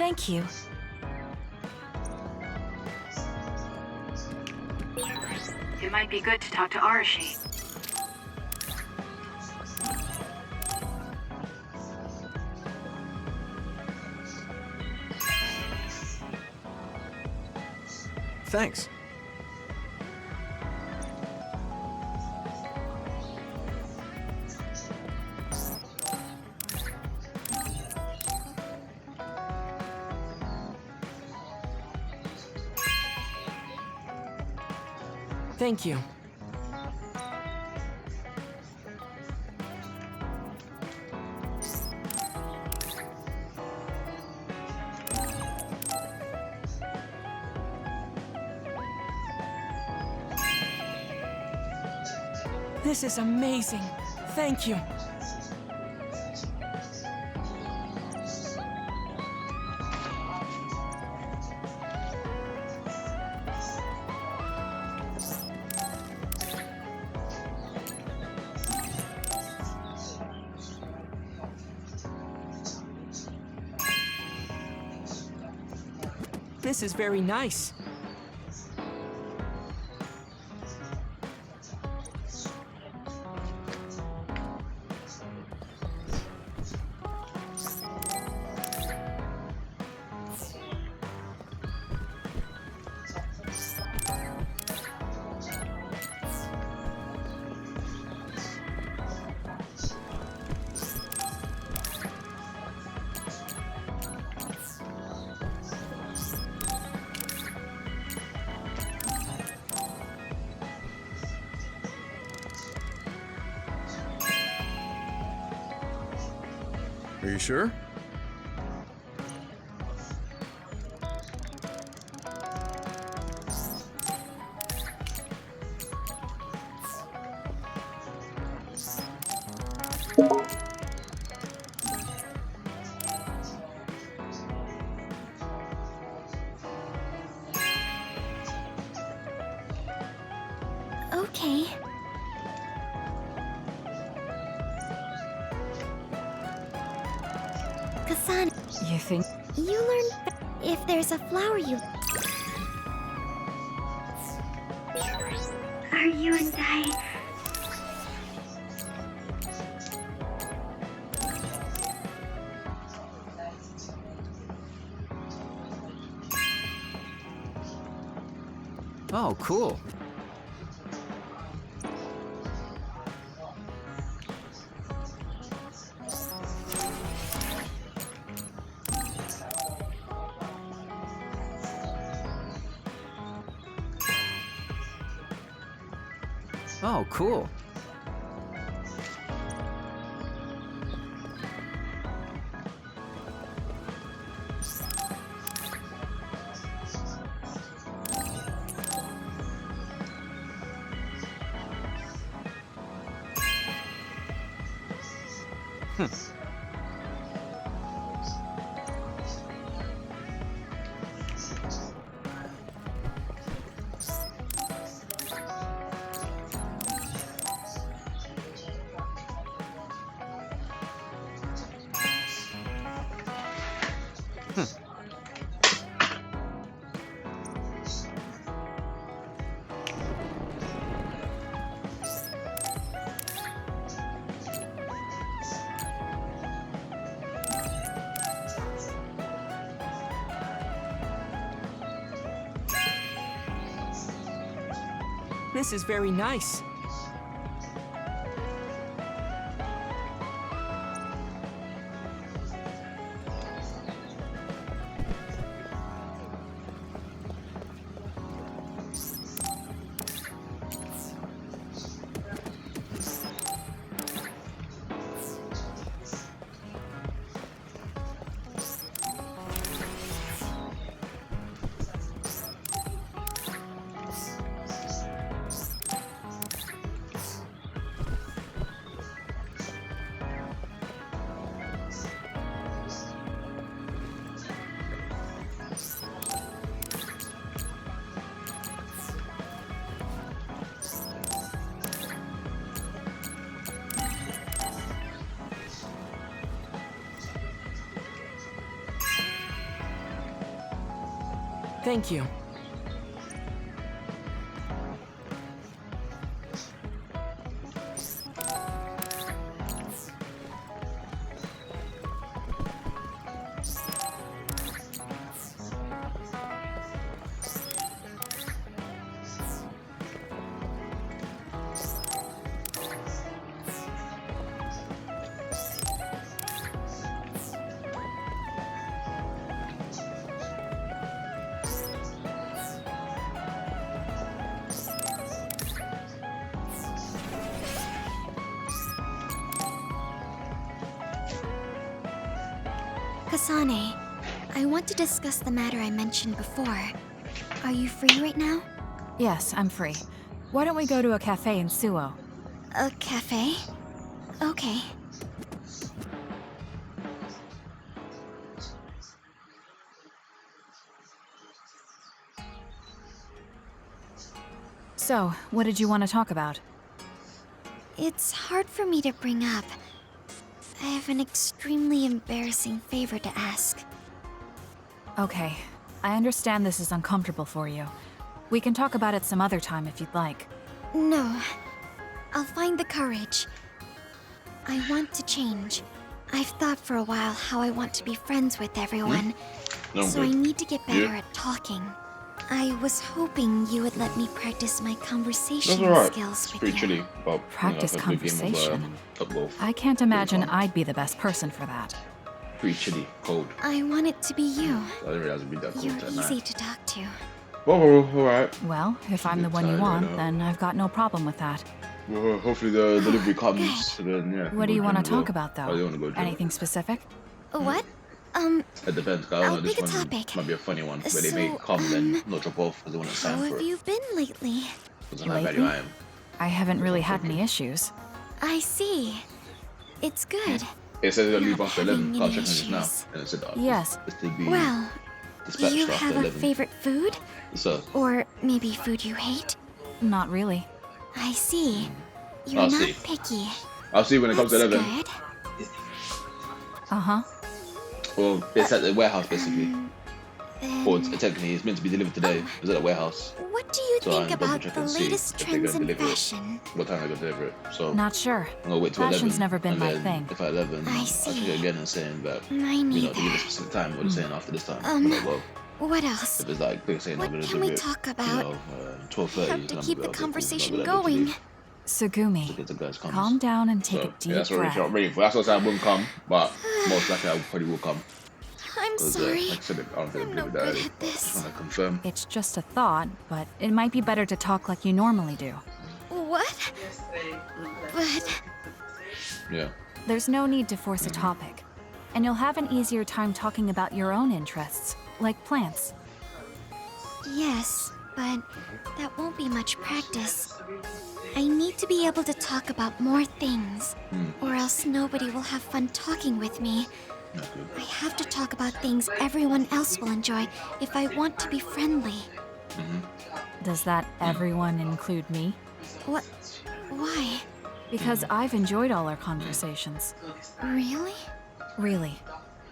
Thank you. It might be good to talk to Arashi. Thanks. Thank you. This is amazing. Thank you. This is very nice. Are you sure? Okay. Kasane, You think? you learn if there's a flower you... Are you and I... Oh, cool. Oh, cool. This is very nice. Thank you. Kasane, I want to discuss the matter I mentioned before. Are you free right now? Yes, I'm free. Why don't we go to a cafe in Suo? A cafe? Okay. So, what did you want to talk about? It's hard for me to bring up. I have an extremely embarrassing favor to ask. Okay, I understand this is uncomfortable for you. We can talk about it some other time if you'd like. No. I'll find the courage. I want to change. I've thought for a while how I want to be friends with everyone. No, I'm So I good. need to get better Yeah. at talking. I was hoping you would let me practice my conversation That's alright. skills It's with pretty you. chilly. But, Practice you know, I've played a game of, conversation. football. I can't imagine fun. I'd be the best person for that. Pretty chilly, cold. I want it to be you. I didn't realize it'd be that cold You're at easy night. to talk to. Well, alright. Well, if I'm the one you Excited want, right now. then I've got no problem with that. Well, hopefully the delivery comes. So then, yeah. What do you want to talk about, I though? do want to go gym. Anything specific? What? It depends. 'Cause I I'll don't know, this pick a one topic. might be a funny one. Where they may So, come then not drop off because they want to How sign for have it. you been lately? Because of how value I am. I haven't really had any issues. I see. It's good. It says it'll Not leave after having 11. Can't any check on this now. issues. And it said that. Yes. It's to be Well, do dispatched you after have a 11. favorite food? So, Or maybe food you hate? Not really. I see. You're I'll not see. picky. I'll see when it comes to That's 11. good. Uh-huh. Well, it's at the warehouse basically. Then, Or technically, it's meant to be delivered today. It's at the warehouse. what do you So think I'm double about check the and see latest if they're trends gonna in deliver it. fashion? What time are they gonna deliver it? So Not sure. I'm gonna wait till Fashion's 11. never been and my then thing. I If at 11, I'll check see. it again and saying that Mine you know, to give a neither. specific time. What they're saying after this time. Um, But, well, What else? if it's like they're saying What I'm gonna can deliver we it, talk you about? know, 12:30. Have to then keep I'll the be like, conversation okay, cool, I'm gonna going. leave. Sugumi, So get the guys come. calm down and take So, a deep yeah, that's what breath. I'm ready for. That's what I wouldn't come, but most likely I probably will come. I'm 'Cause, sorry. like I said, I don't think I'm I'll no deliver that good early. at this. Just want to confirm. It's just a thought, but it might be better to talk like you normally do. What? But Yeah. There's no need to force a topic. And you'll have an easier time talking about your own interests, like plants. yes, but that won't be much practice. I need to be able to talk about more things, or else nobody will have fun talking with me. That's good. I have to talk about things everyone else will enjoy if I want to be friendly. Does that everyone include me? What? Why? Because I've enjoyed all our conversations. Really? Really.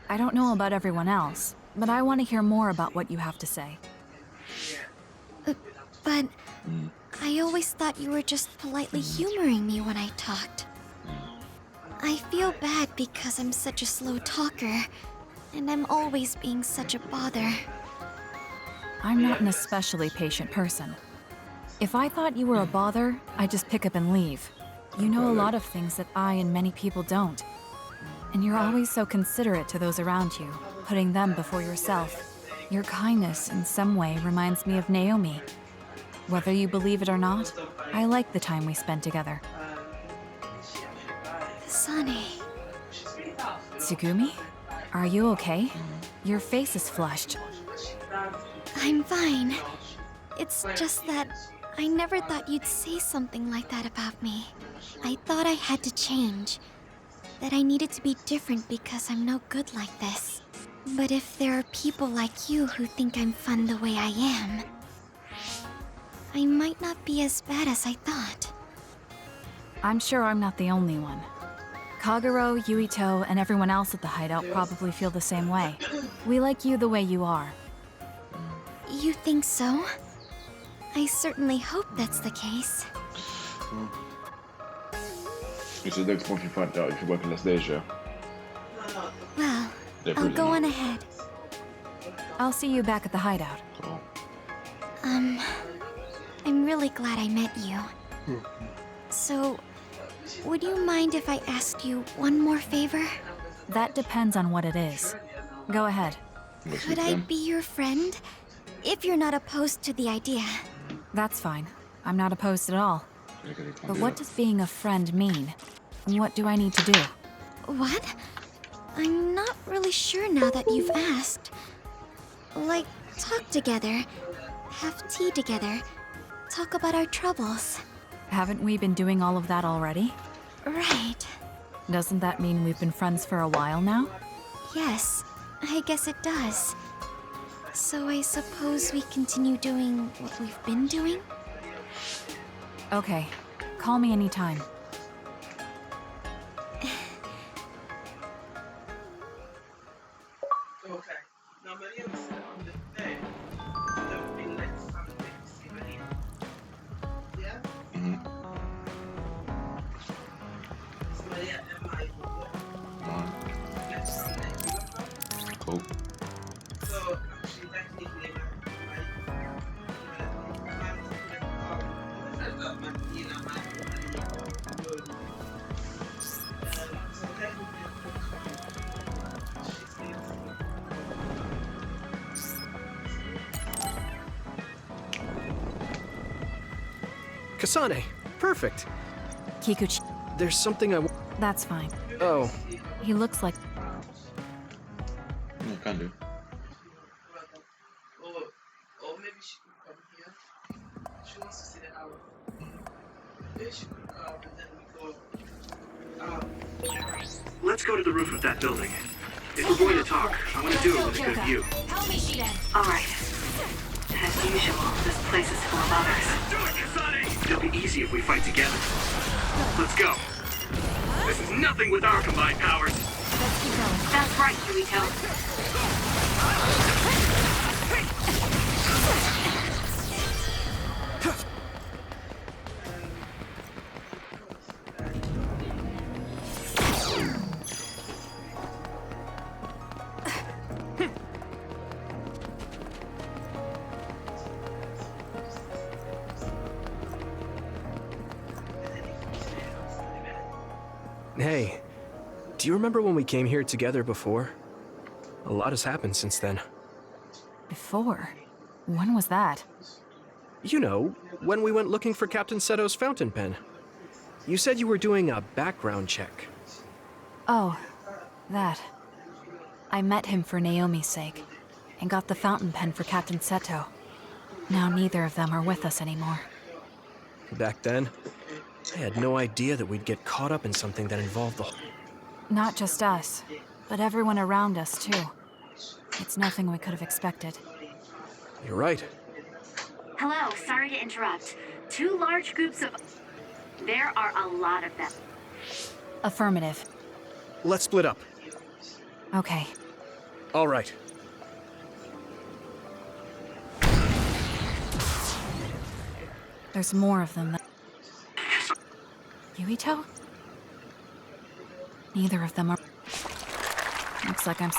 I don't know about everyone else, but I want to hear more about what you have to say. But I always thought you were just politely humoring me when I talked. I feel bad because I'm such a slow talker, and I'm always being such a bother. I'm not an especially patient person. If I thought you were a bother, I'd just pick up and leave. You know a lot of things that I and many people don't. And you're always so considerate to those around you, putting them before yourself. Your kindness, in some way, reminds me of Naomi. Whether you believe it or not, I like the time we spent together. Sunny, Tsugumi? Are you okay? Your face is flushed. I'm fine. It's just that I never thought you'd say something like that about me. I thought I had to change. That I needed to be different because I'm no good like this. But if there are people like you who think I'm fun the way I am, I might not be as bad as I thought. I'm sure I'm not the only one. Kagero, Yuito, and everyone else at the hideout probably feel the same way. We like you the way you are. You think so? I certainly hope that's the case. Et c'est Dex qui fait work in the stage. Well, They're I'll go prison. on ahead. I'll see you back at the hideout. So, I'm really glad I met you. So, would you mind if I asked you one more favor? That depends on what it is. Go ahead. let's Could meet I them. be your friend? If you're not opposed to the idea. That's fine. I'm not opposed at all. But But what does being a friend mean? What do I need to do? What? I'm not really sure now that you've asked. Like, talk together, have tea together, talk about our troubles. Haven't we been doing all of that already? Right. Doesn't that mean we've been friends for a while now? Yes, I guess it does. So I suppose we continue doing what we've been doing? Okay. Call me anytime. Cool. Kasane, perfect. Kikuchi. There's something I. That's fine. Oh, He looks like. Yeah, can do. Or maybe she could come here. She wants to see the house. Maybe she could come and then we go. Let's go to the roof of that building. If we're going to talk, I want to do it with a good view. All right. As usual, this place is full of others. Do it, Kasane! It'll be easy if we fight together. Let's go. This is nothing with our combined powers. That's right, Yuito. hey. Do you remember when we came here together before? A lot has happened since then. Before? When was that? You know, when we went looking for Captain Seto's fountain pen. You said you were doing a background check. Oh, that. I met him for Naomi's sake, and got the fountain pen for Captain Seto. Now neither of them are with us anymore. Back then, I had no idea that we'd get caught up in something that involved the. Not just us, but everyone around us, too. It's nothing we could have expected. You're right. Hello, sorry to interrupt. Two large groups of... There are a lot of them. Affirmative. Let's split up. Okay. All right. There's more of them. Yuito? Neither of them are... Looks like I'm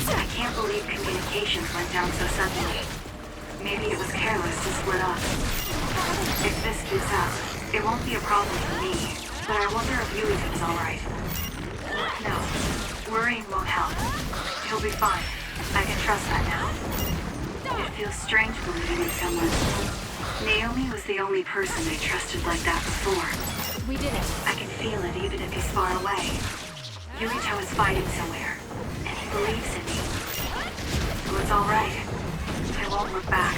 I can't believe communications went down so suddenly. Maybe it was careless to split up. If this keeps up, it won't be a problem for me, but I wonder if Yuito's alright. No, worrying won't help. He'll be fine. I can trust that now. It feels strange believing in someone. Naomi was the only person I trusted like that before. We did it. I can feel it even if he's far away. Yuito is fighting somewhere, and he believes in me. So it's alright. I won't look back.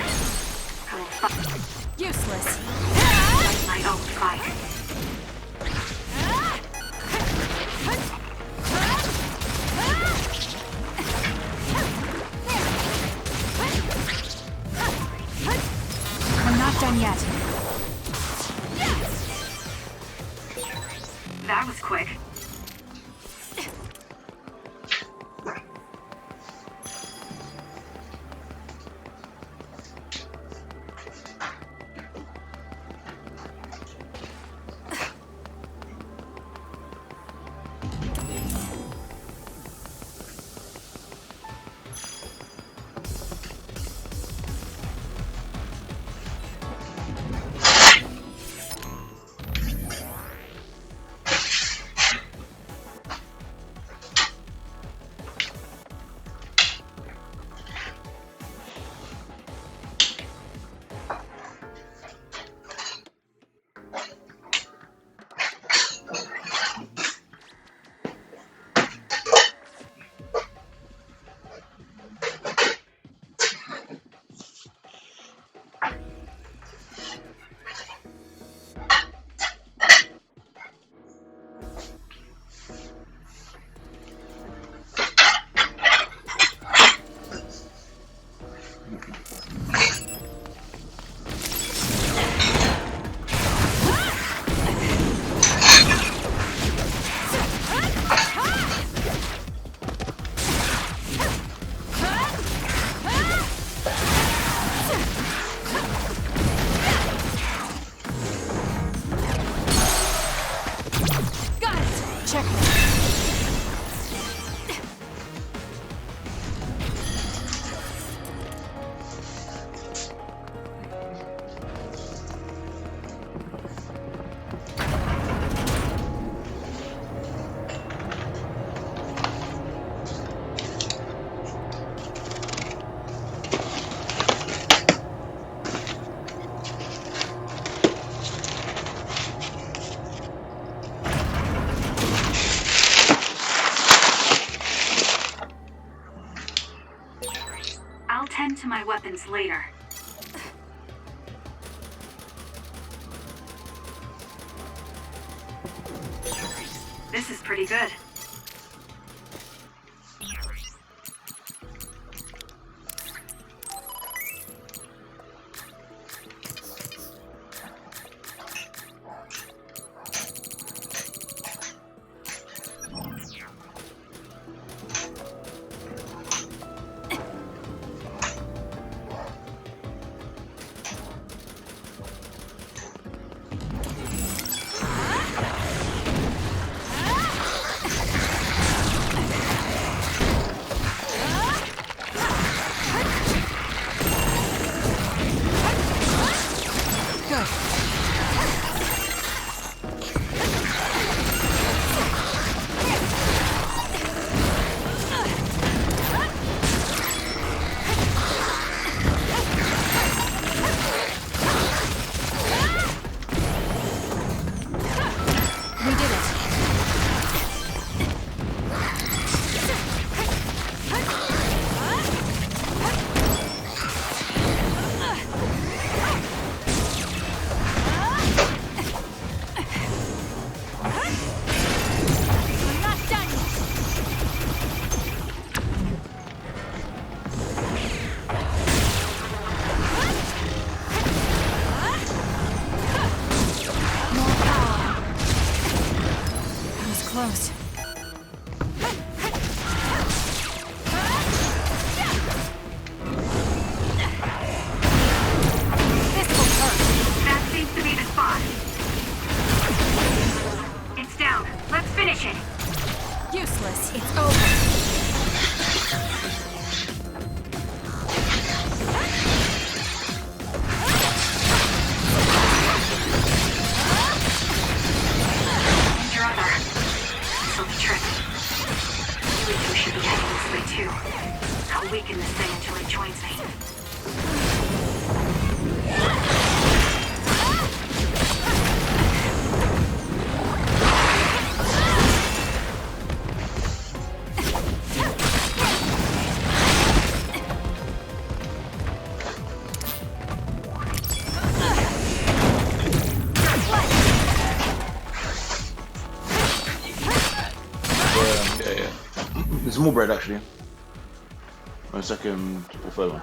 I will fight Useless. my own fight. I'm not done yet. That was quick. Checkmate. I'll tend to my weapons later. This is pretty good. Close. That seems to be the spot. It's down. Let's finish it. Useless. It's over. Should be heading this way too. I'll weaken this thing until it joins me. Yeah. There's more bread actually. My second or third one.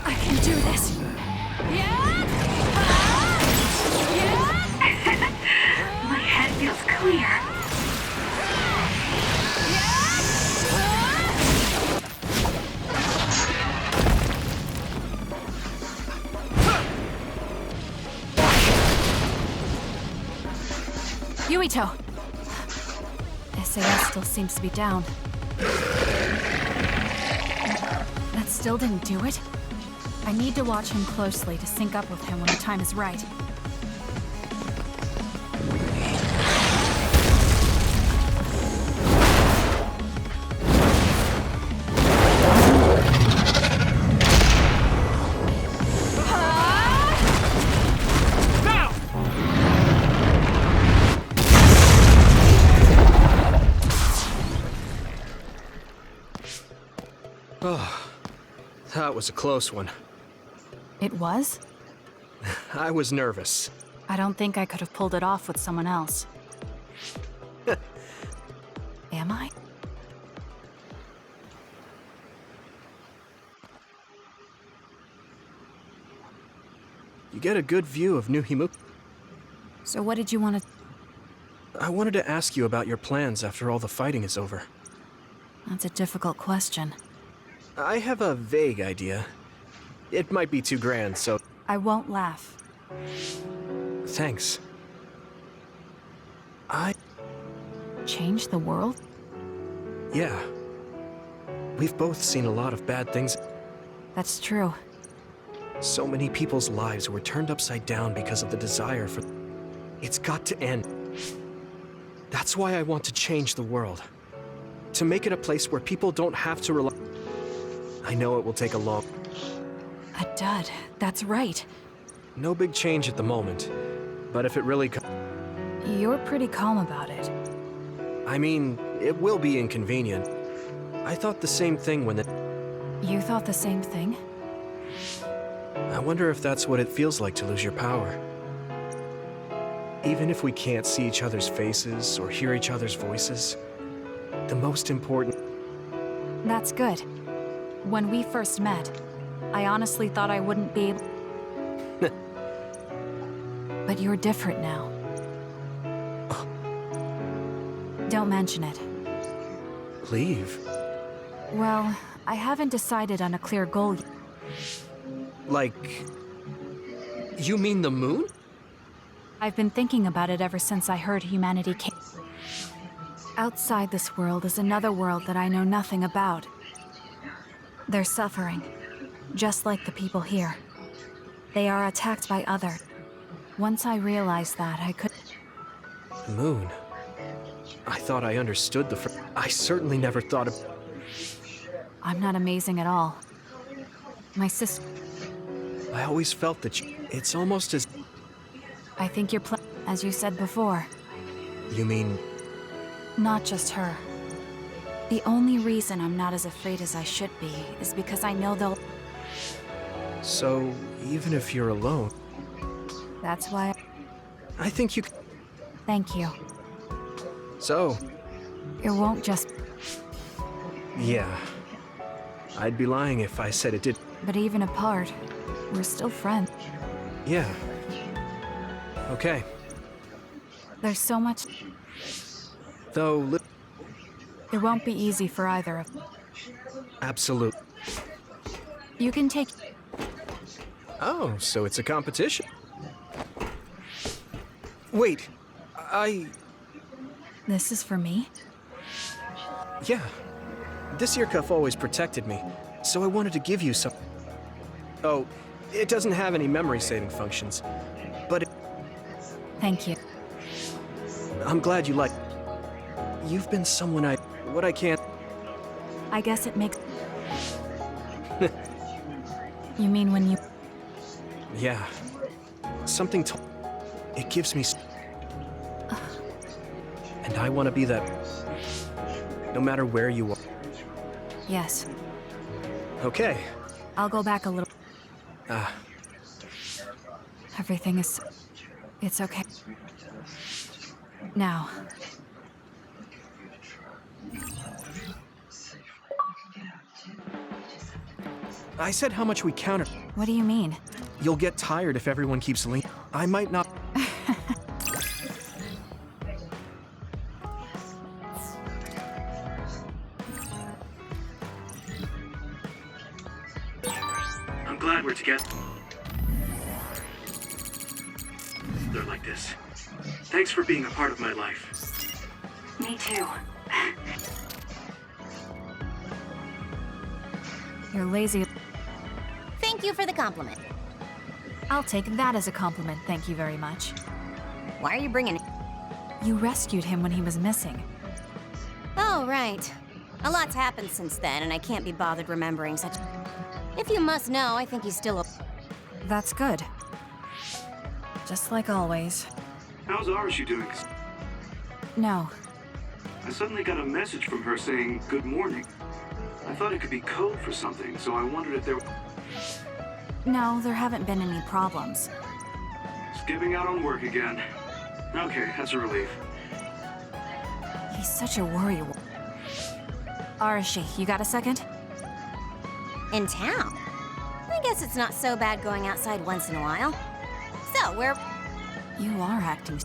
I can do this. My head feels clear. Yuito! SAS still seems to be down. That still didn't do it? I need to watch him closely to sync up with him when the time is right. Oh, that was a close one. It was? I was nervous. I don't think I could have pulled it off with someone else. Am I? you get a good view of New Himu. So what did you want to... I wanted to ask you about your plans after all the fighting is over. That's a difficult question. I have a vague idea. It might be too grand, so I won't laugh. thanks. Change the world? Yeah. We've both seen a lot of bad things. That's true. So many people's lives were turned upside down because of the desire for... It's got to end. That's why I want to change the world. To make it a place where people don't have to rely... I know it will take a long... A dud. That's right. No big change at the moment. But if it really... You're pretty calm about it. I mean, it will be inconvenient. I thought the same thing when the... You thought the same thing? I wonder if that's what it feels like to lose your power. Even if we can't see each other's faces or hear each other's voices, the most important... That's good. When we first met, I honestly thought I wouldn't be able... But you're different now. Don't mention it. Leave? Well, I haven't decided on a clear goal yet. Like... You mean the moon? I've been thinking about it ever since I heard humanity came. Outside this world is another world that I know nothing about. They're suffering, just like the people here. They are attacked by others. Once I realized that, I could... The moon? I thought I understood the I certainly never thought of... I'm not amazing at all. My sister... I always felt that it's almost as... I think you're as you said before. You mean... Not just her. The only reason I'm not as afraid as I should be is because I know they'll... So, even if you're alone... That's why... I think you... Thank you. So... It won't just... Yeah. I'd be lying if I said it did... But even apart, we're still friends. Yeah. Okay. There's so much... Though... It won't be easy for either of... Absolute. You can take... Oh, so it's a competition. Wait. This is for me? Yeah. This ear cuff always protected me, so I wanted to give you some... Oh, it doesn't have any memory saving functions, but it... Thank you. I'm glad you like... You've been someone what I can't... I guess it makes... You mean when you... Yeah. Something It gives me... And I want to be that... No matter where you are. Yes. Okay. I'll go back a little... Everything is... It's okay. Now... I said how much we counted. What do you mean? You'll get tired if everyone keeps leaning. I might not... I'm glad we're together. They're like this. Thanks for being a part of my life. Me too. You're lazy. Thank you for the compliment. I'll take that as a compliment, thank you very much. Why are you bringing it? You rescued him when he was missing. Oh, right. A lot's happened since then, and I can't be bothered remembering such... If you must know, I think he's still... That's good. Just like always. How's Arashu doing? No. I suddenly got a message from her saying good morning. I thought it could be code for something, so I wondered if there... No, there haven't been any problems. Skipping out on work again. Okay, that's a relief. He's such a worrywart. Arashi, you got a second? In town? I guess it's not so bad going outside once in a while. So, where... You are acting.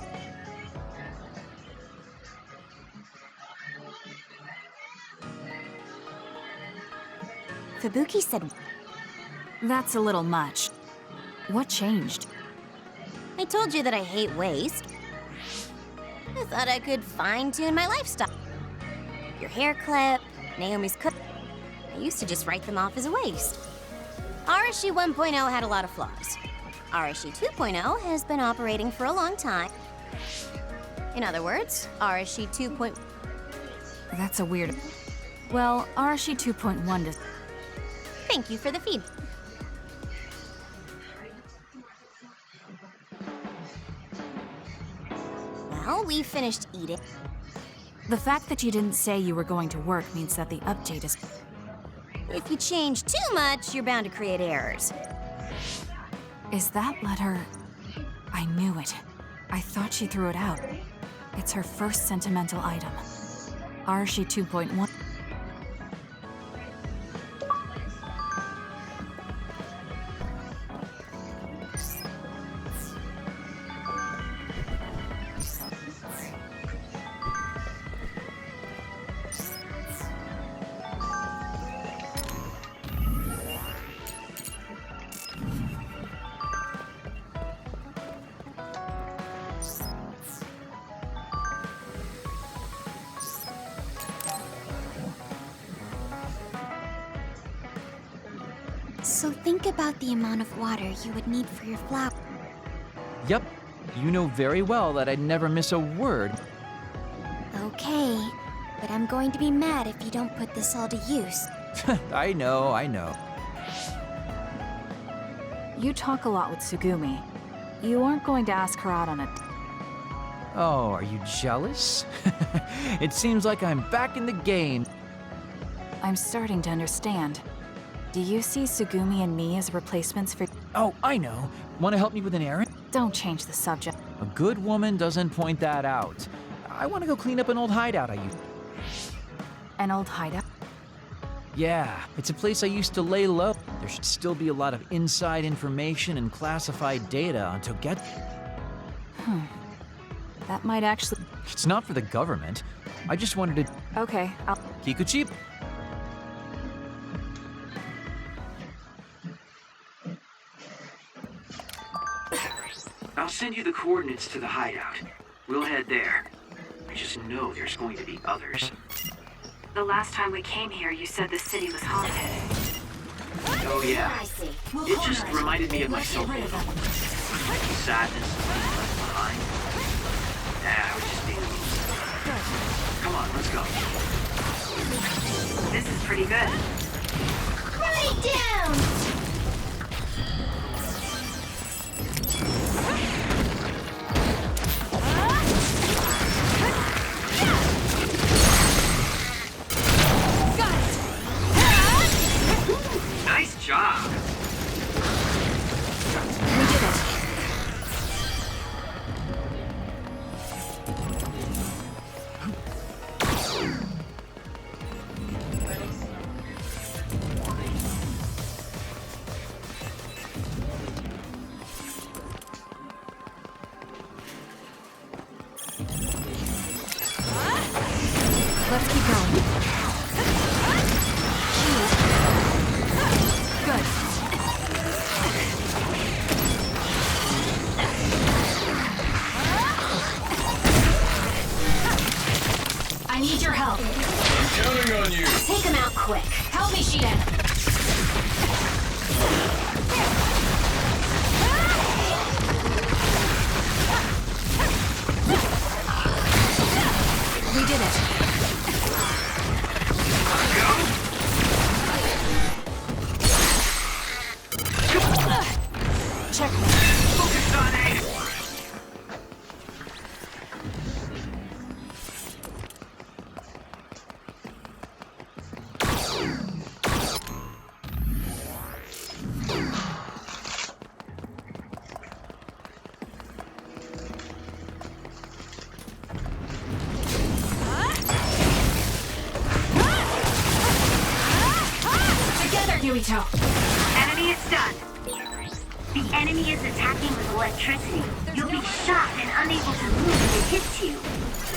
Fubuki said... That's a little much. What changed? I told you that I hate waste. I thought I could fine-tune my lifestyle. Your hair clip, Naomi's cook... I used to just write them off as a waste. Arashi 1.0 had a lot of flaws. Arashi 2.0 has been operating for a long time. In other words, Arashi 2.0... That's a weird... Well, Arashi 2.1 does... Thank you for the feed. Well, we finished eating. The fact that you didn't say you were going to work means that the update is... If you change too much, you're bound to create errors. Is that letter... I knew it. I thought she threw it out. It's her first sentimental item. Arashi 2.1... So think about the amount of water you would need for your flower. Yep. You know very well that I'd never miss a word. Okay, but I'm going to be mad if you don't put this all to use. I know. You talk a lot with Tsugumi. You aren't going to ask her out on it. Oh, are you jealous? It seems like I'm back in the game. I'm starting to understand. Do you see Tsugumi and me as replacements for... Oh, I know. Want to help me with an errand? Don't change the subject. A good woman doesn't point that out. I want to go clean up an old hideout I used. An old hideout? Yeah, it's a place I used to lay low. There should still be a lot of inside information and classified data until get... That might actually... It's not for the government. I just wanted to... Okay, I'll... Kikuchi? I'll send you the coordinates to the hideout. We'll head there. I just know there's going to be others. The last time we came here, you said the city was haunted. Oh yeah. It just reminded me of myself a little. Sadness left behind. I was just being a little... Come on, let's go. This is pretty good. Run it down! Nice job. We did it. Let's keep going. Good. I need your help. Counting on you. Take him out quick. Help me, Shiden. We did it. Check me. Focus on aim. Together, Yuito. Enemy is done. The enemy is attacking with electricity. You'll be shocked and unable to move if it hits you.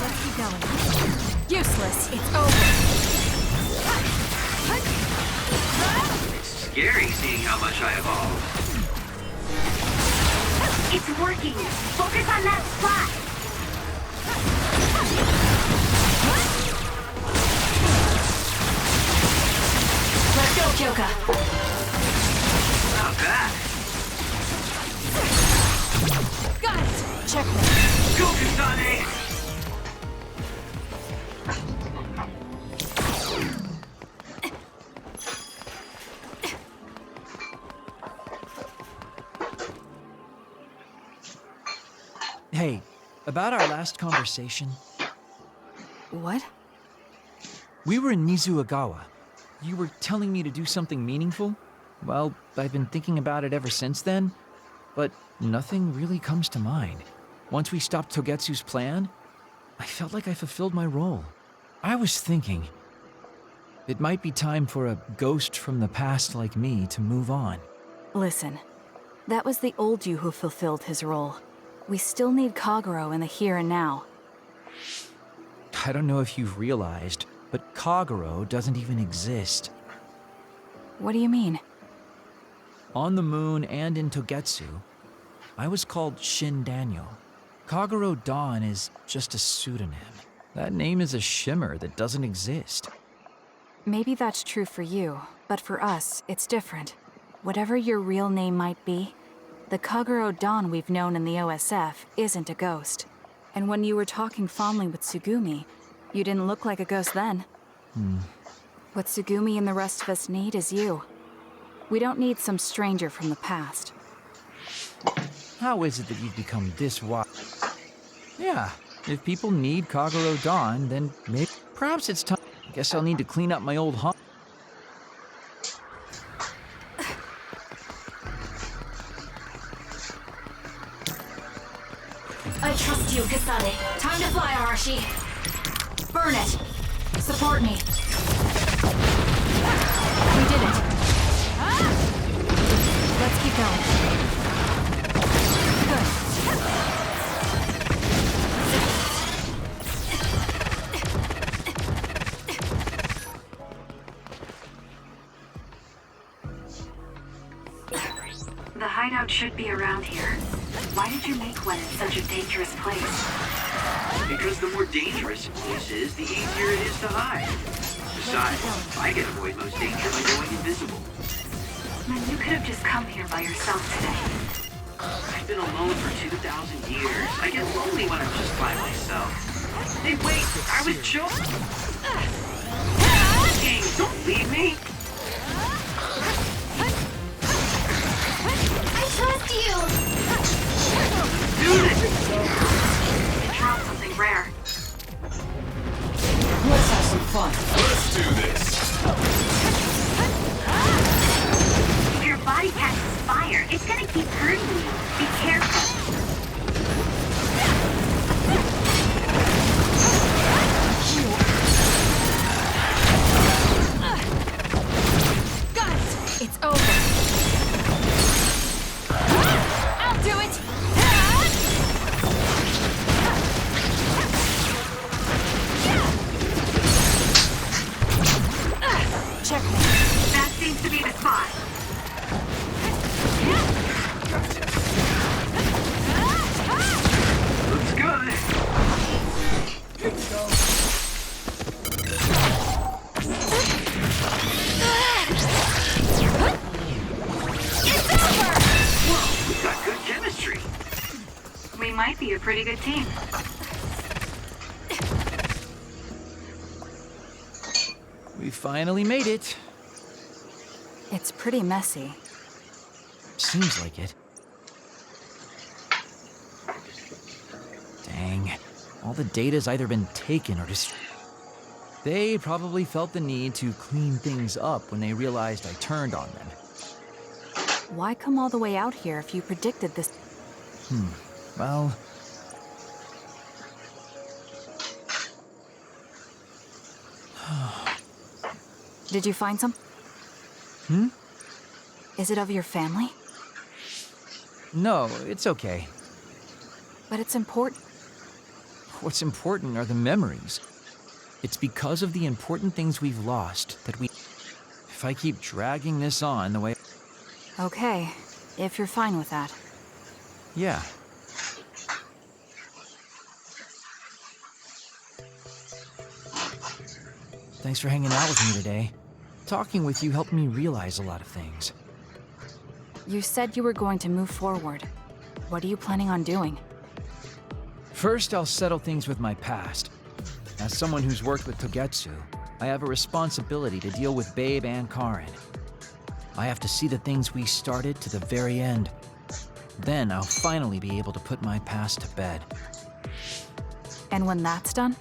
Let's keep going. Useless. It's over. It's scary seeing how much I evolved. It's working. Focus on that spot. Let's go, Kyoka. Not bad. Got it. Checkmate. Go, Kasane! Hey, about our last conversation, What? we were in Mizuagawa. You were telling me to do something meaningful? Well, I've been thinking about it ever since then, but nothing really comes to mind. Once we stopped Togetsu's plan, I felt like I fulfilled my role. I was thinking, it might be time for a ghost from the past like me to move on. Listen, that was the old you who fulfilled his role. We still need Kagero in the here and now. I don't know if you've realized, but Kagero doesn't even exist. What do you mean? On the moon and in Togetsu, I was called Shin Daniel. Kagero Dawn is just a pseudonym. That name is a shimmer that doesn't exist. Maybe that's true for you, but for us, it's different. Whatever your real name might be, the Kagero Dawn we've known in the OSF isn't a ghost. And when you were talking fondly with Tsugumi, you didn't look like a ghost then. What Tsugumi and the rest of us need is you. We don't need some stranger from the past. How is it that you've become this wise? Yeah, if people need Kagero Dawn, then maybe... Perhaps it's time... I guess I'll need to clean up my old haunt. I trust you, Kasane. Time to fly, Arashi. Burn it. Support me. We did it. Let's keep going. Good. The hideout should be around here. Why did you make one in such a dangerous place? Because the more dangerous a place is, the easier it is to hide. Besides, I can avoid most danger by going invisible. Then you could have just come here by yourself today. I've been alone for 2,000 years. I get lonely when I'm just by myself. Hey, wait! I was joking! Dang, don't leave me! I trust you! Do this! It dropped something rare. Let's have some fun. Let's do this. If your body catches fire, it's gonna keep hurting you. Be careful. Got it! It's over. I'll do it! Checkmate. That seems to be the spot. Looks good! It's over! Whoa, we've got good chemistry. We might be a pretty good team. We finally made it. It's pretty messy. Seems like it. Dang. All the data's either been taken or destroyed. They probably felt the need to clean things up when they realized I turned on them. Why come all the way out here if you predicted this? Well... Did you find some? Is it of your family? No, it's okay. But it's important. What's important are the memories. It's because of the important things we've lost that we... If I keep dragging this on the way... Okay, if you're fine with that. Yeah. Thanks for hanging out with me today. Talking with you helped me realize a lot of things. You said you were going to move forward. What are you planning on doing? First, I'll settle things with my past. As someone who's worked with Togetsu, I have a responsibility to deal with Babe and Karin. I have to see the things we started to the very end. Then I'll finally be able to put my past to bed. And when that's done?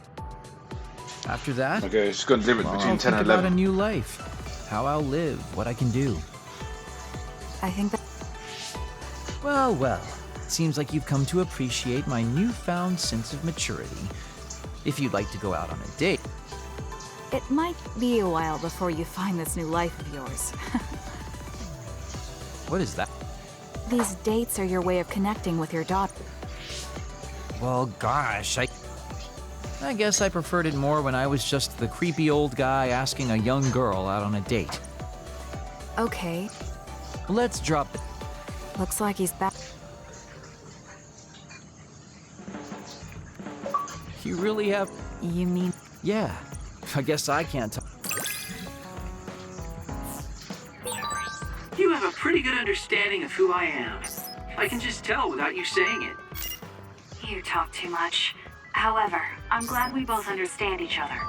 After that, Okay, it's got a difference I'll between 10 think and about a 11. new life. How I'll live, what I can do. I think that... Well, well. Seems like you've come to appreciate my newfound sense of maturity. If you'd like to go out on a date... It might be a while before you find this new life of yours. What is that? These dates are your way of connecting with your daughter. Well, gosh, I guess I preferred it more when I was just the creepy old guy asking a young girl out on a date. Okay, Let's drop it. looks like he's back. You really have... You mean... Yeah, I guess I can't talk. You have a pretty good understanding of who I am. I can just tell without you saying it. You talk too much. However, I'm glad we both understand each other.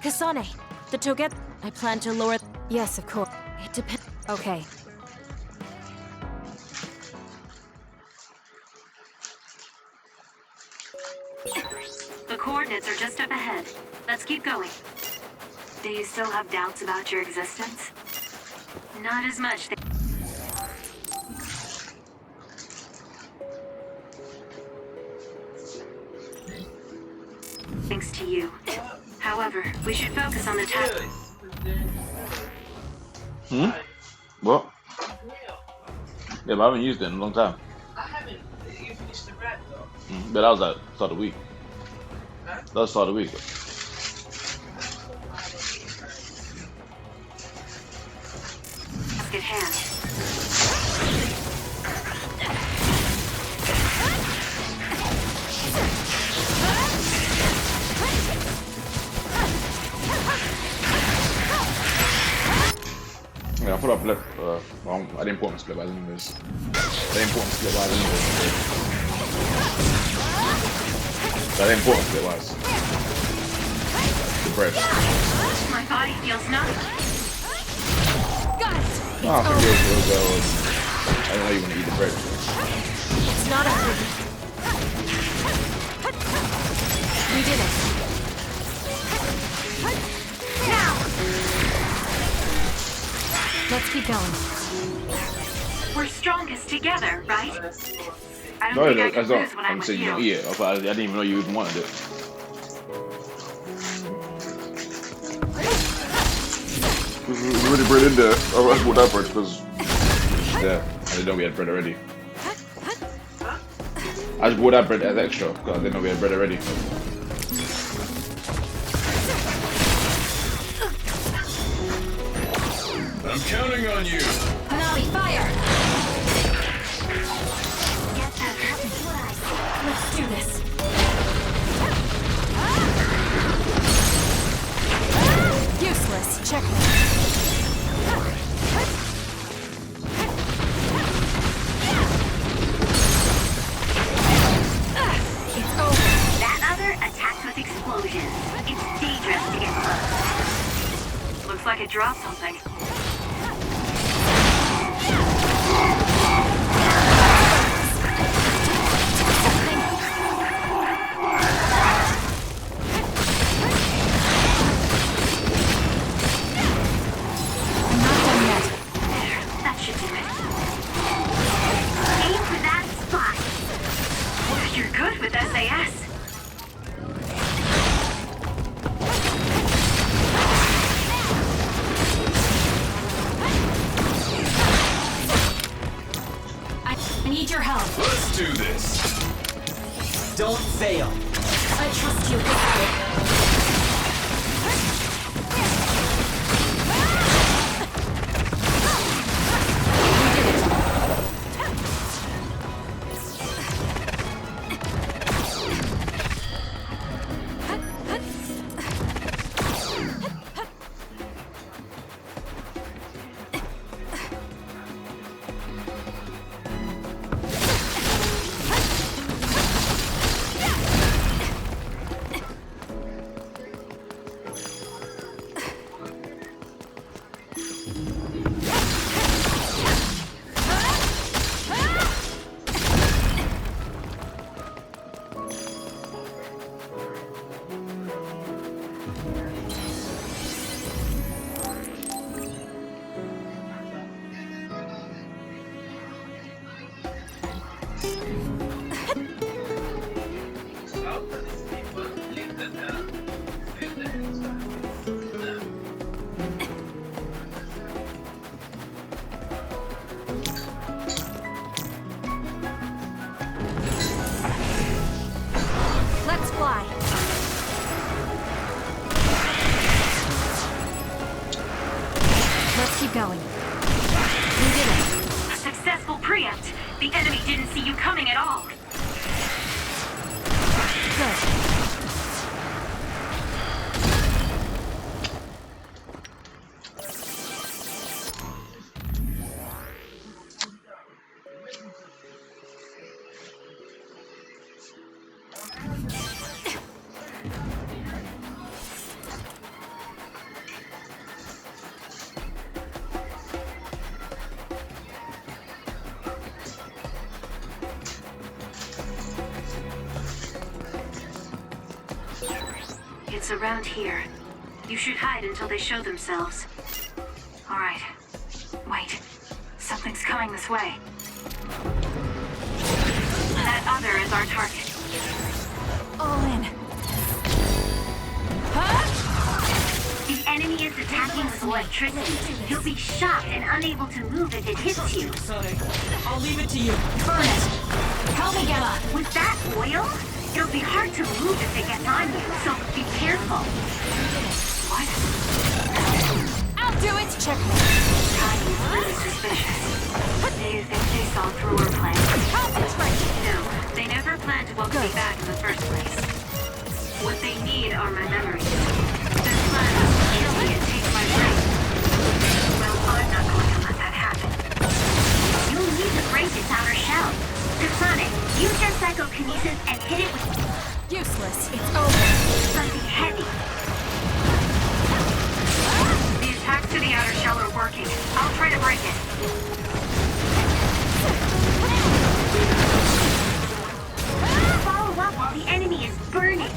Kasane, the Toget... I plan to lower... Yes, of course. It depends... Okay. The coordinates are just up ahead. Let's keep going. Do you still have doubts about your existence? Not as much. Thanks to you. However, we should focus on the task. Hmm? What? Yeah, but I haven't used it in a long time. I haven't. You finished the rat though. But that was at the start of the week. That was the start of the week. Task at hand. Yeah, I put up left. Well, I didn't put my split by the numbers. I didn't put my split by the numbers. I didn't put my split wise. The bread. My body feels numb. Got it! Oh, I think I didn't know you want to eat the bread. It's not a food. We did it. Now! Let's keep going. We're strongest together, right? I No, don't think I that's can not. lose when I'm I'm with saying you don't you. eat it. I didn't even know you even wanted it. There's already bread in there. I just bought that bread because yeah, I didn't know we had bread already. I just bought that bread as extra because I didn't know we had bread already. I'm counting on you. Hanami, fire! Get better. Let's do this. Useless. Checkmate. It's over. That other attacked with explosions. It's dangerous to get close. Looks like it dropped something. I need your help. Let's do this. Don't fail. I trust you. Let's fly. Let's keep going. We did it. A successful preempt. The enemy didn't see you coming at all. Good. It's around here. You should hide until they show themselves. All right. Wait. Something's coming this way. That other is our target. All in. The enemy is attacking with electricity. You'll be shocked and unable to move if it hits you. I'll leave it to you. Burn it. Help me, Gemma. With that oil, it'll be hard to move if it gets on you, so be careful. What? I'll do it. Check me. Timing is really suspicious. Do you think they saw through our plan? Concentrate. No, they never planned to welcome me back in the first place. What they need are my memories. Their plan is to kill me and take my brain. Well, I'm not going to let that happen. You'll need to break its outer shell. Sonic, use your psychokinesis and hit it with Useless. It's over. something heavy. The attacks to the outer shell are working. I'll try to break it. Follow up while the enemy is burning.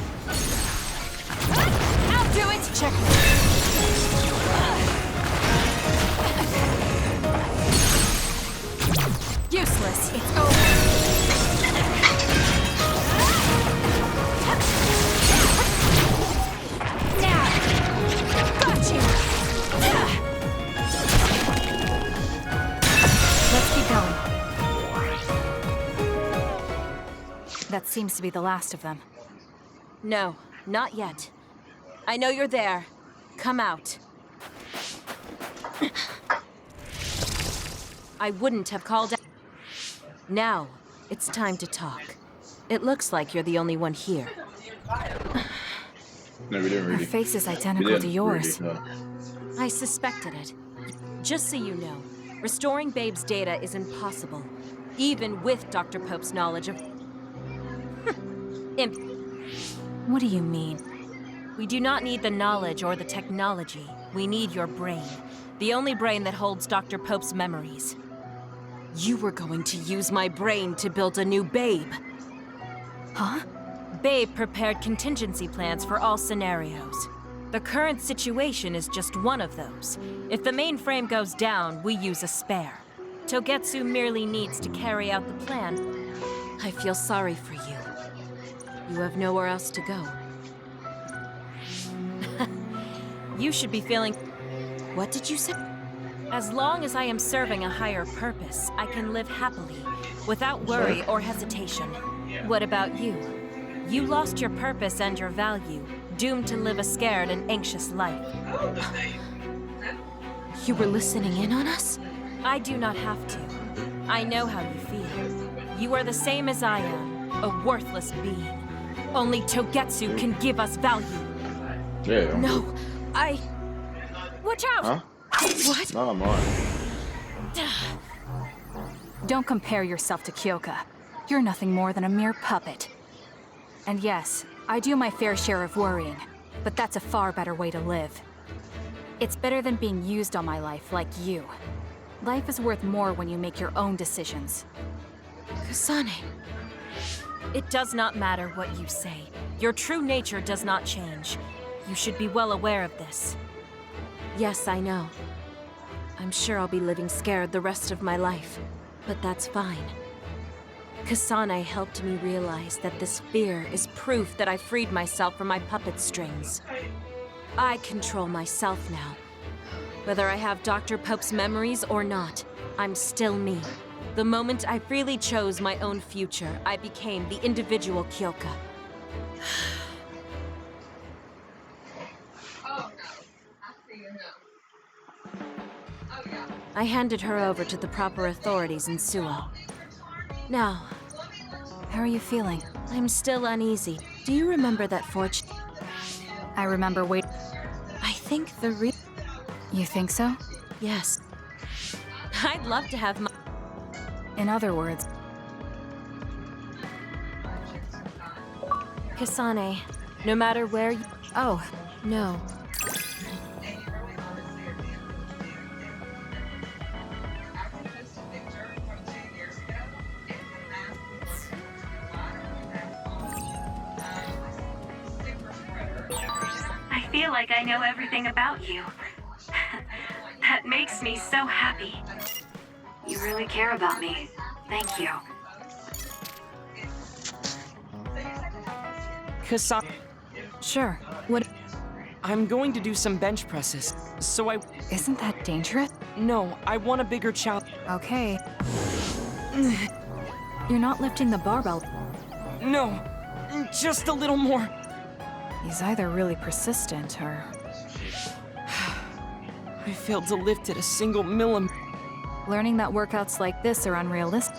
I'll do it. Check me. Useless. It's over. Let's keep going. That seems to be the last of them. No, not yet. I know you're there. Come out. I wouldn't have called out. Now, it's time to talk. It looks like you're the only one here. No, we didn't Her really. face is We identical didn't to yours. really, no. I suspected it. Just so you know, restoring Babe's data is impossible, even with Dr. Pope's knowledge of... Imp. What do you mean? We do not need the knowledge or the technology. We need your brain. The only brain that holds Dr. Pope's memories. You were going to use my brain to build a new Babe. Huh? Babe prepared contingency plans for all scenarios. The current situation is just one of those. If the mainframe goes down, we use a spare. Togetsu merely needs to carry out the plan. I feel sorry for you. You have nowhere else to go. You should be feeling... What did you say? As long as I am serving a higher purpose, I can live happily, without worry or hesitation. What about you? You lost your purpose and your value, doomed to live a scared and anxious life. You were listening in on us? I do not have to. I know how you feel. You are the same as I am, a worthless being. Only Togetsu can give us value. Yeah. No, Watch out! Huh? What? No, I'm alright. Don't compare yourself to Kyoka. You're nothing more than a mere puppet. And yes, I do my fair share of worrying, but that's a far better way to live. It's better than being used on my life like you. Life is worth more when you make your own decisions. Kasane. It does not matter what you say. Your true nature does not change. You should be well aware of this. Yes, I know. I'm sure I'll be living scared the rest of my life, but that's fine. Kasane helped me realize that this fear is proof that I freed myself from my puppet strings. I control myself now. Whether I have Dr. Pope's memories or not, I'm still me. The moment I freely chose my own future, I became the individual Kyoka. I handed her over to the proper authorities in Suo. Now, How are you feeling? I'm still uneasy. Do you remember that fortune? I remember I think You think so? Yes. I'd love to have my... In other words, Kasane, no matter where you... Oh, no. I feel like I know everything about you. That makes me so happy. You really care about me. Thank you. Kasane, sure. What? I'm going to do some bench presses, so Isn't that dangerous? No, I want a bigger challenge. Okay. You're not lifting the barbell. No, just a little more. He's either really persistent or... I failed to lift it a single millimeter. Learning that workouts like this are unrealistic.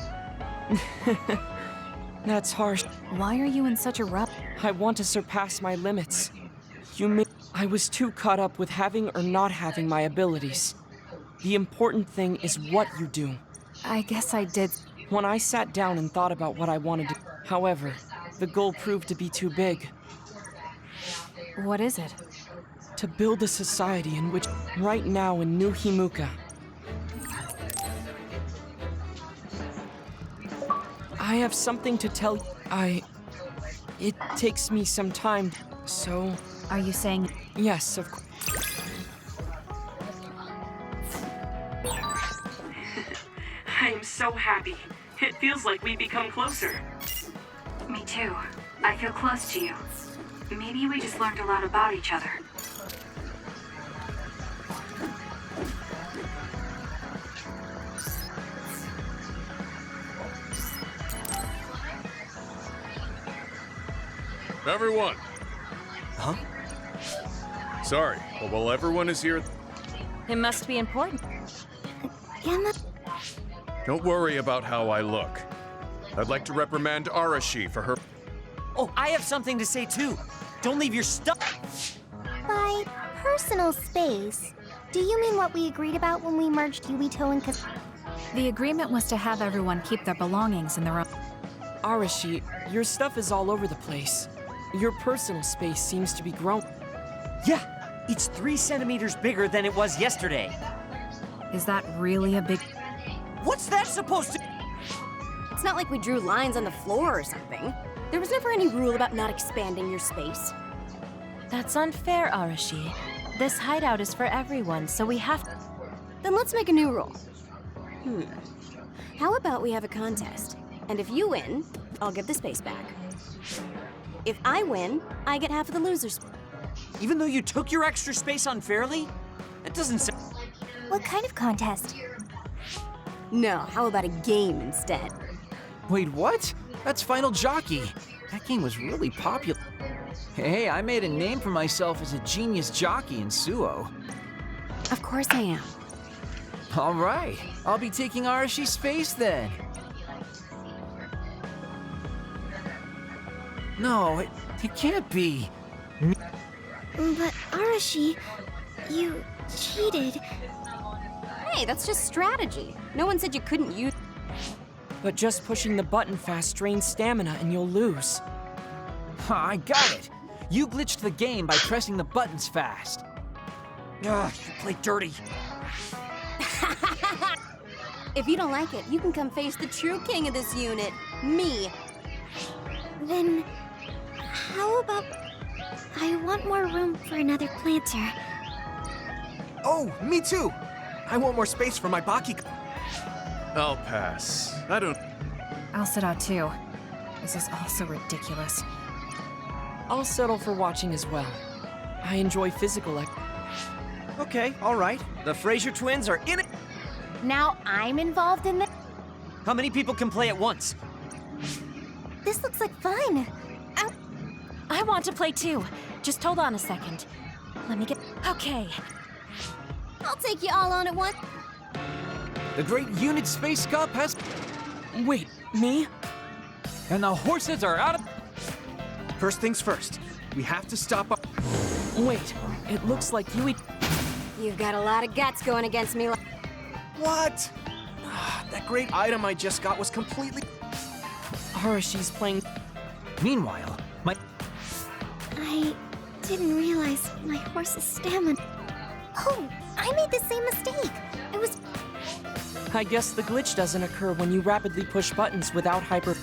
That's harsh. Why are you in such a rush? I want to surpass my limits. I was too caught up with having or not having my abilities. The important thing is what you do. I guess I did. When I sat down and thought about what I wanted to... However, the goal proved to be too big. What is it? To build a society in which... Right now in New Himuka, I have something to tell you. It takes me some time, so... Are you saying... Yes, of course. I am so happy. It feels like we've become closer. Me too. I feel close to you. Maybe we just learned a lot about each other. Everyone! Huh? Sorry, but while everyone is here, It must be important. don't worry about how I look. I'd like to reprimand Arashi for her... Oh, I have something to say too. Don't leave your stuff. By personal space, do you mean what we agreed about when we merged Yuito and Kas... The agreement was to have everyone keep their belongings in their own... Arashi, your stuff is all over the place. Your personal space seems to be growing. Yeah, it's 3 centimeters bigger than it was yesterday. Is that really a big... What's that supposed to... It's not like we drew lines on the floor or something. There was never any rule about not expanding your space. That's unfair, Arashi. This hideout is for everyone, so we have to... Then let's make a new rule. How about we have a contest? And if you win, I'll give the space back. If I win, I get half of the loser's. Even though you took your extra space unfairly? That doesn't sound... What kind of contest? No, how about a game instead? Wait, what? That's Final Jockey. That game was really popular. Hey, I made a name for myself as a genius jockey in Suo. Of course I am. All right, I'll be taking Arashi's space then. No, it can't be. But Arashi, you cheated. Hey, that's just strategy. No one said you couldn't use... But just pushing the button fast drains stamina and you'll lose. I got it. You glitched the game by pressing the buttons fast. Ugh, you play dirty. If you don't like it, you can come face the true king of this unit, me. Then, how about... I want more room for another planter. Oh, me too! I want more space for my Baki. I'll pass. I don't... I'll sit out too. This is all so ridiculous. I'll settle for watching as well. I enjoy physical Okay, all right. The Fraser twins are in it. Now I'm involved in this? How many people can play at once? This looks like fun. I want to play too. Just hold on a second. Let me get... Okay. I'll take you all on at once. The Great Unit Space Cup has... Wait, me? And the horses are out of... First things first, we have to stop up. Wait, it looks like Yui... You've got a lot of guts going against me. What? That great item I just got was completely... Arashi's playing... Meanwhile, my... I didn't realize my horse's stamina. Oh, I made the same mistake. It was... I guess the glitch doesn't occur when you rapidly push buttons without hyper...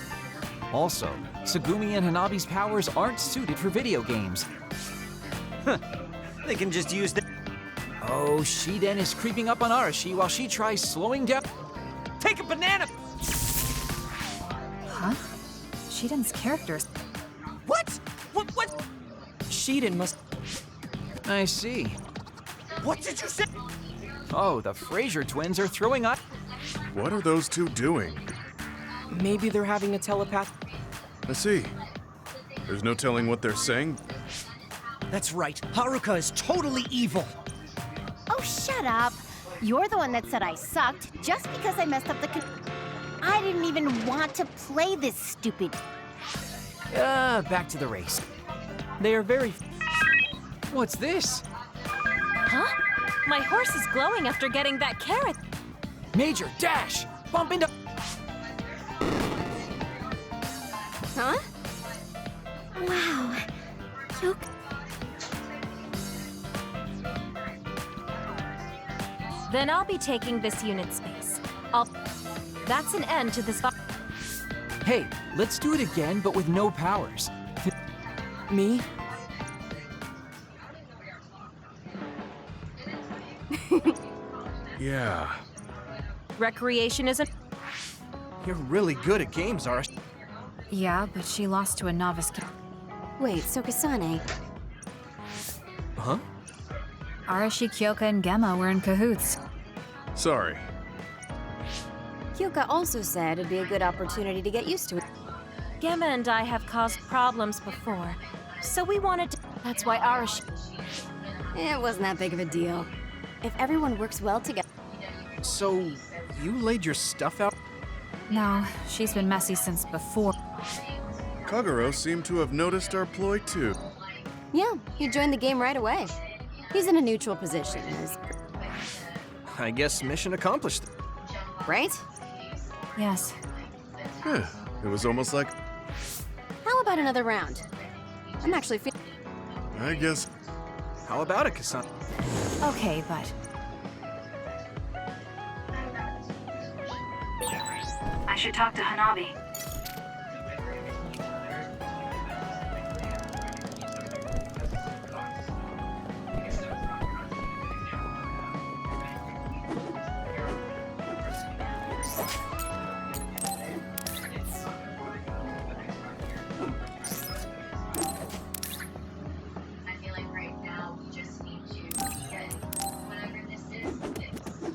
Also, Tsugumi and Hanabi's powers aren't suited for video games. They can just use the... Oh, Shiden is creeping up on Arashi while she tries slowing down... Take a banana! Huh? Shiden's characters... What? What? Shiden must... I see. What did you say? Oh, the Fraser twins are throwing up... What are those two doing? Maybe they're having a telepath... I see. There's no telling what they're saying. That's right. Haruka is totally evil. Oh, shut up. You're the one that said I sucked just because I messed up the... I didn't even want to play this stupid... Back to the race. They are very... What's this? Huh? My horse is glowing after getting that carrot. Major, dash! Bump into... Huh? Wow. Yoke... Then I'll be taking this unit space. That's an end to this... Hey, let's do it again, but with no powers. Me? Yeah. Recreation isn't... You're really good at games, Arashi. Yeah, but she lost to a novice kid. Wait, so Kasane... Huh? Arashi, Kyoka, and Gemma were in cahoots. Sorry. Kyoka also said it'd be a good opportunity to get used to it. Gemma and I have caused problems before, so we wanted to... That's why Arashi... It wasn't that big of a deal. If everyone works well together... So, you laid your stuff out? No, she's been messy since before. Kagero seemed to have noticed our ploy too. Yeah, he joined the game right away. He's in a neutral position, I guess mission accomplished. right? Yes. It was almost like... How about another round? I'm actually feeling... I guess... How about it, Kasane? Okay, but... I should talk to Hanabi. I feel like right now we just need to get whatever this is fixed.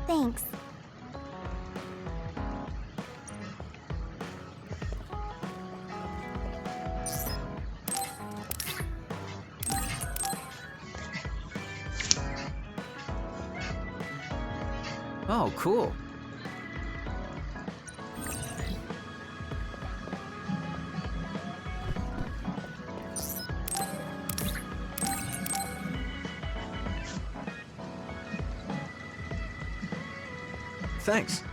Thanks. Oh, cool. Thanks.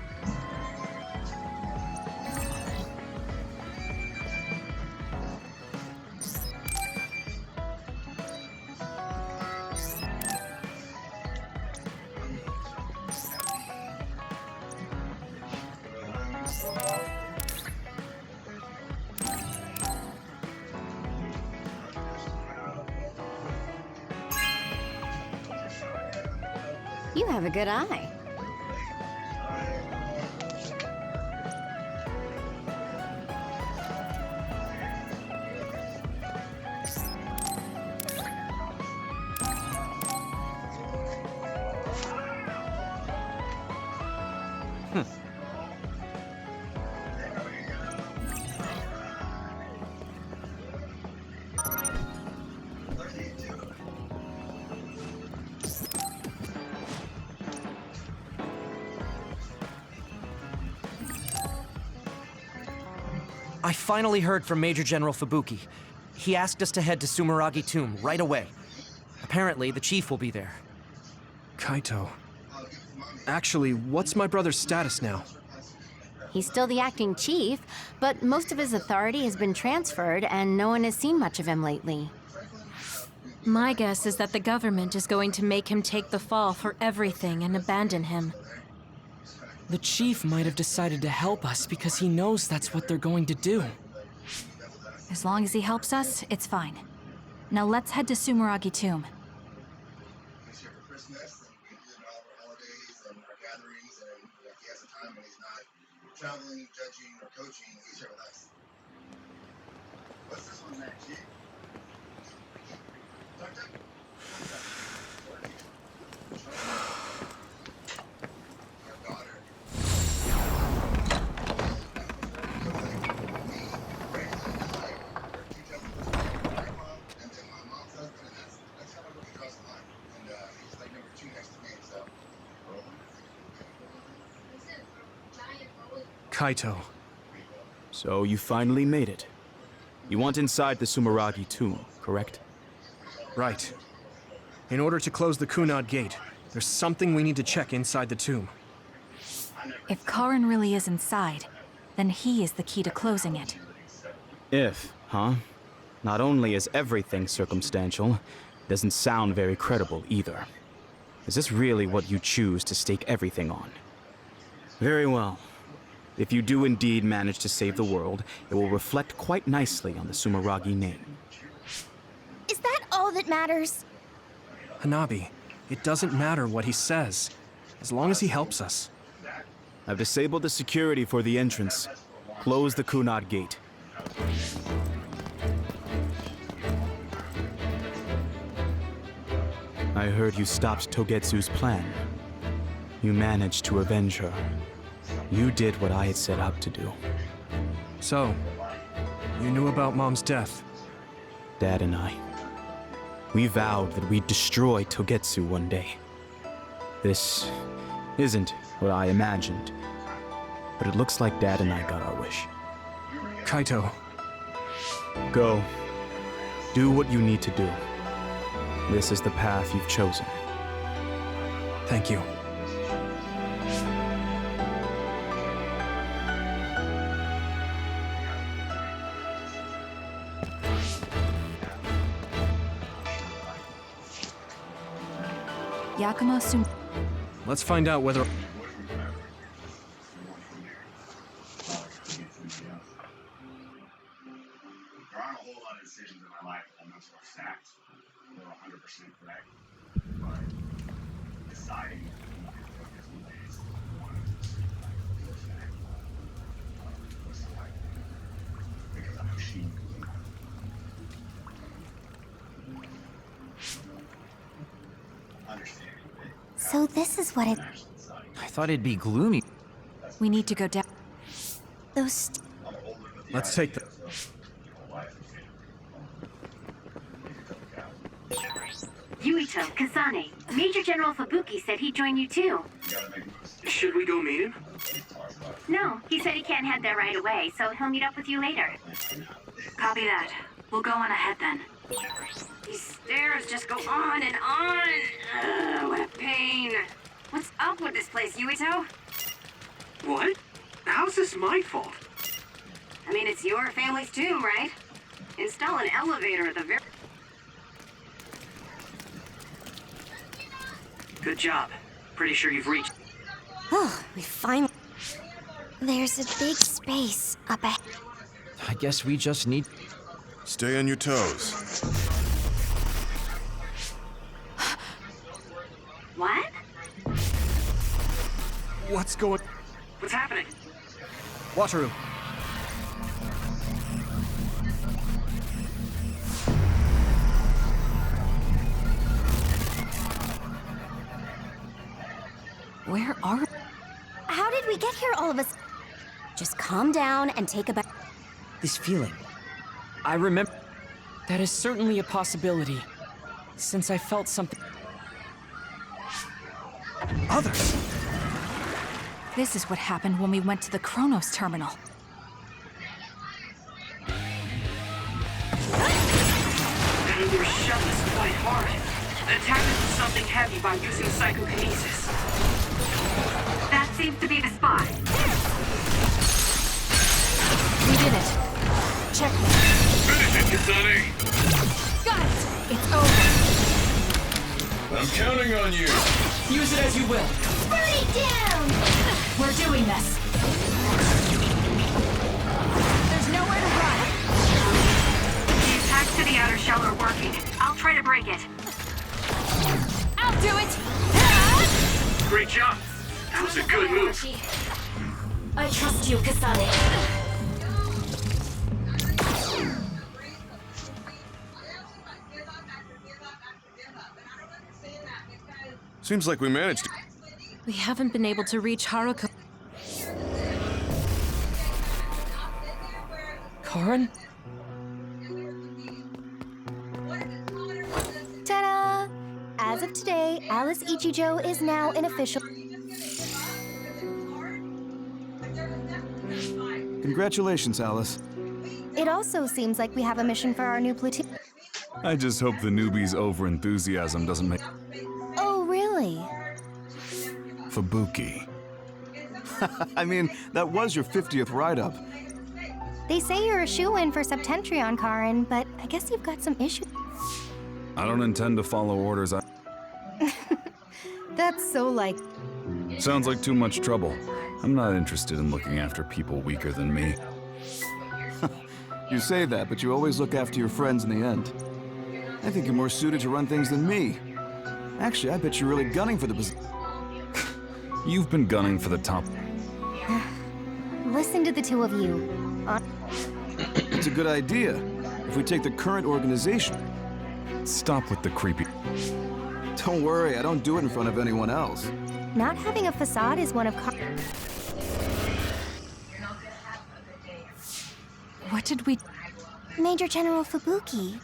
You have a good eye. I finally heard from Major General Fubuki. He asked us to head to Sumeragi Tomb right away. Apparently, the chief will be there. Kaito. Actually, what's my brother's status now? He's still the acting chief, but most of his authority has been transferred and no one has seen much of him lately. My guess is that the government is going to make him take the fall for everything and abandon him. The chief might have decided to help us because he knows that's what they're going to do. As long as he helps us, it's fine. Now let's head to Sumeragi Tomb. Traveling, judging, or coaching, he's here with us. What's this one next? Kaito. So you finally made it. You want inside the Sumeragi tomb, correct? Right. In order to close the Kunad Gate, there's something we need to check inside the tomb. If Karin really is inside, then he is the key to closing it. If, huh? Not only is everything circumstantial, it doesn't sound very credible either. Is this really what you choose to stake everything on? Very well. If you do indeed manage to save the world, it will reflect quite nicely on the Sumeragi name. Is that all that matters? Hanabi, it doesn't matter what he says, as long as he helps us. I've disabled the security for the entrance. Close the Kunad Gate. I heard you stopped Togetsu's plan. You managed to avenge her. You did what I had set out to do. So, you knew about Mom's death? Dad and I. We vowed that we'd destroy Togetsu one day. This isn't what I imagined, but it looks like Dad and I got our wish. Kaito. Go. Do what you need to do. This is the path you've chosen. Thank you. Yakumo Sum... Let's find out whether... There aren't a whole lot of decisions in my life that I know for a fact they're 100% correct, but deciding is one of the fact. Because I know she can do it. So this is what it... I thought it'd be gloomy. We need to go down. Those. Let's take the. Yuito, Kasane, Major General Fubuki said he'd join you too. Should we go meet him? No, he said he can't head there right away, so he'll meet up with you later. Copy that. We'll go on ahead then. These stairs just go on and on. Ugh, what a pain. What's up with this place, Yuito? What? How's this my fault? I mean, it's your family's too, right? Install an elevator at the very... Good job. Pretty sure you've reached... Oh, we finally... There's a big space up ahead. I guess we just need... Stay on your toes. What? What's going... What's happening? Wataru. Where are we? How did we get here, all of us? Just calm down and take a bath. This feeling. I remember. That is certainly a possibility. Since I felt something. Others! This is what happened when we went to the Chronos terminal. They were shoved us quite hard. Attack us with something heavy by using psychokinesis. That seems to be the spot. We did it. Check. Finish it, Kasane! Got it! It's over. I'm counting on you! Use it as you will. Burn it down! We're doing this. There's nowhere to run. The attacks to the outer shell are working. I'll try to break it. I'll do it! Great job. That was a good move. I trust you, Kasane. Seems like we managed to... We haven't been able to reach Haruka. Karen? Ta-da! As of today, Alice Ichijo is now an official... Congratulations, Alice. It also seems like we have a mission for our new platoon. I just hope the newbie's overenthusiasm doesn't make... Oh, really? Fubuki. I mean, that was your 50th write-up. They say you're a shoo-in for Septentrion, Karen, but I guess you've got some issues. I don't intend to follow orders. That's so like... Sounds like too much trouble. I'm not interested in looking after people weaker than me. You say that, but you always look after your friends in the end. I think you're more suited to run things than me. Actually, I bet you're really gunning for the position. You've been gunning for the top. Listen to the two of you. It's a good idea. If we take the current organization... Stop with the creepy... Don't worry, I don't do it in front of anyone else. Not having a facade is one of What did we... Major General Fubuki.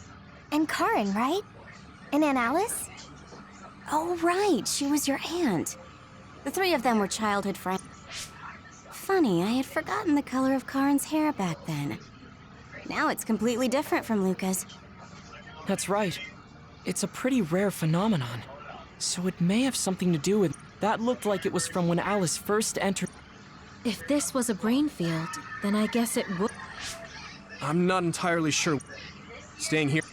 And Karen, right? And Aunt Alice? Oh, right, she was your aunt. The three of them were childhood friends. Funny, I had forgotten the color of Karen's hair back then. Now it's completely different from Luca's. That's right. It's a pretty rare phenomenon. So it may have something to do with... That looked like it was from when Alice first entered... If this was a brain field, then I guess it would... I'm not entirely sure. Staying here...